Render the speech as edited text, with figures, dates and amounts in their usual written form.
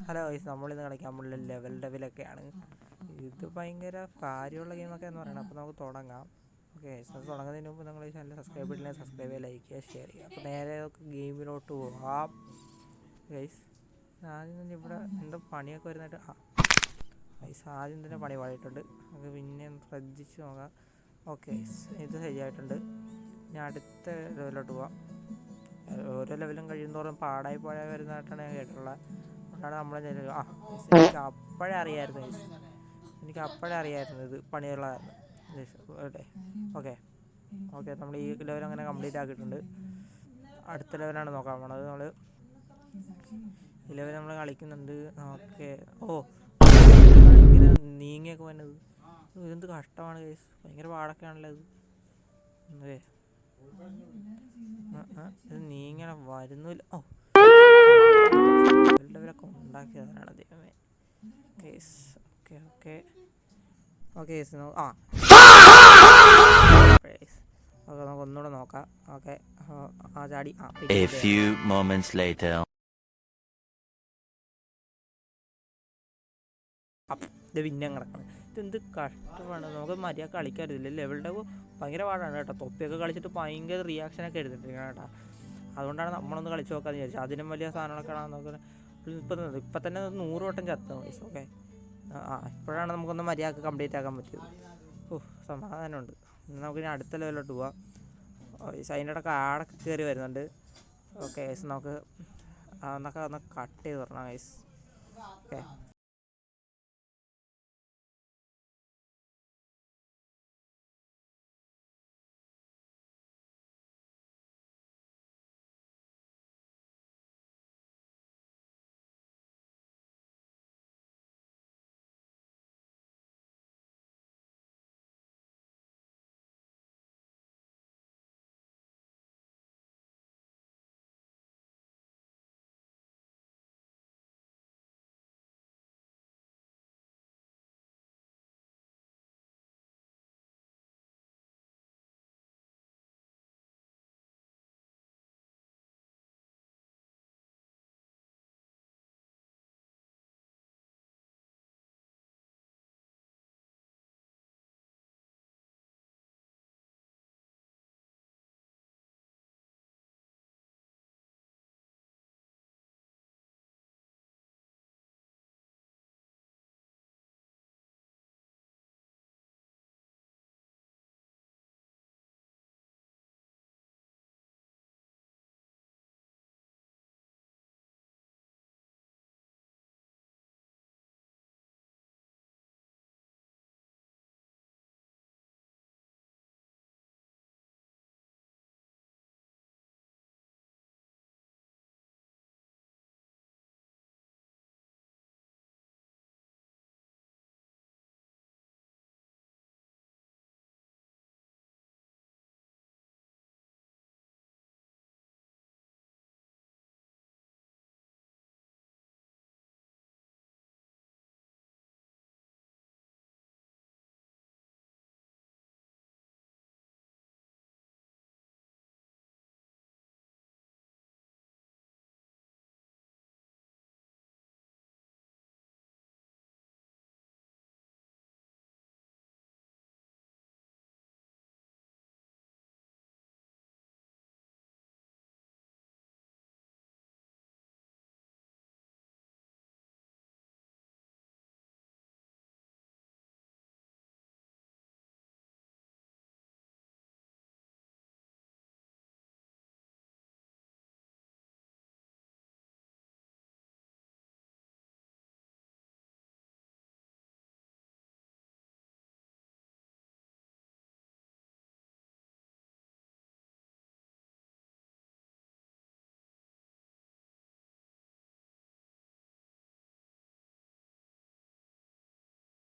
Hello guys, നമ്മളിന്ന് കളിക്കാൻ പോകുന്ന ലെവൽ ഡെവിലൊക്കെയാണ്. ഇത് ഭയങ്കര കാര്യമുള്ള ഗെയിമൊക്കെ എന്ന് പറയുന്നത്. അപ്പോൾ നമുക്ക് തുടങ്ങാം. ഓക്കെ, തുടങ്ങുന്നതിന് മുമ്പ് നിങ്ങൾ ഈ ചാനൽ സബ്സ്ക്രൈബ് ചെയ്തില്ലെങ്കിൽ സബ്സ്ക്രൈബ് ചെയ്യുക, ലൈക്ക് ചെയ്യുക, ഷെയർ ചെയ്യുക. അപ്പോൾ നേരെ ഗെയിമിലോട്ട് പോവാം. ഗൈസ് ആദ്യം തന്നെ ഇവിടെ എന്താ പണിയൊക്കെ വരുന്നതായിട്ട് ഗൈസ് ആദ്യം തന്നെ പണി പാടിയിട്ടുണ്ട്. നമുക്ക് പിന്നെ ശ്രദ്ധിച്ച് നോക്കാം. ഓക്കെ, ഇത് ശരിയായിട്ടുണ്ട്. ഇനി അടുത്ത ലെവലിലോട്ട് പോവാം. ഓരോ ലെവലും കഴിയുന്നതോറും പാടായി വരുന്നതായിട്ടാണ് ഞാൻ കേട്ടിട്ടുള്ളത്. അതാണ് നമ്മളെ എനിക്ക് അപ്പോഴേ അറിയാമായിരുന്നു ഇത് പണിയുള്ളതായിരുന്നു. ഓക്കെ ഓക്കെ, നമ്മൾ ഈ ലെവൽ അങ്ങനെ കംപ്ലീറ്റ് ആക്കിയിട്ടുണ്ട്. അടുത്ത ലെവലാണ് നോക്കാൻ പോണത്. ഈ ലെവൽ നമ്മൾ കളിക്കുന്നുണ്ട്. ഓക്കെ, ഇങ്ങനെ നീങ്ങിയൊക്കെ വന്നത് ഇതെന്ത് കഷ്ടമാണ് ഗൈസ്, ഭയങ്കര പാടൊക്കെയാണല്ലോ ഇത്. ഇത് നീങ്ങനെ വരുന്നില്ല. ലെവലൊക്കെ ഉണ്ടാക്കിയതാണ് ദൈവമേ. Case okay okay okay okay, നമുക്ക് ഒന്നുകൂടെ നോക്കാം. ഓക്കെ, ആ ചാടി ഇത് പിന്നെ കിടക്കണം. ഇതെന്ത് കഷ്ടമാണ്, നമുക്ക് മര്യാദ കളിക്കാറില്ല. ലെവലിൻ്റെ ഭയങ്കര പാടാണ് കേട്ടോ. തൊപ്പിയൊക്കെ കളിച്ചിട്ട് ഭയങ്കര റിയാക്ഷനൊക്കെ എടുത്തിട്ടിരിക്കണം കേട്ടോ. അതുകൊണ്ടാണ് നമ്മളൊന്ന് കളിച്ച് നോക്കാമെന്ന് വിചാരിച്ചത്. അതിനും വലിയ സാധനങ്ങളൊക്കെ ആണെന്ന് നോക്കുന്നത്. ഇപ്പം തന്നെ 100 വട്ടം ചത്ത വയസ്സ്. ഓക്കെ, ഇപ്പോഴാണ് നമുക്കൊന്ന് മര്യാദക്ക് കംപ്ലീറ്റ് ആക്കാൻ പറ്റിയത്. സമാധാനമുണ്ട്. നമുക്കിനി അടുത്ത ലെവലിലോട്ട് പോവാം. അതിൻ്റെ ഇടയ്ക്ക് ആടൊക്കെ കയറി വരുന്നുണ്ട്. ഓക്കെ, നമുക്ക് അതൊക്കെ ഒന്ന് കട്ട് ചെയ്ത് തരണം ഗൈസ്. ഓക്കെ,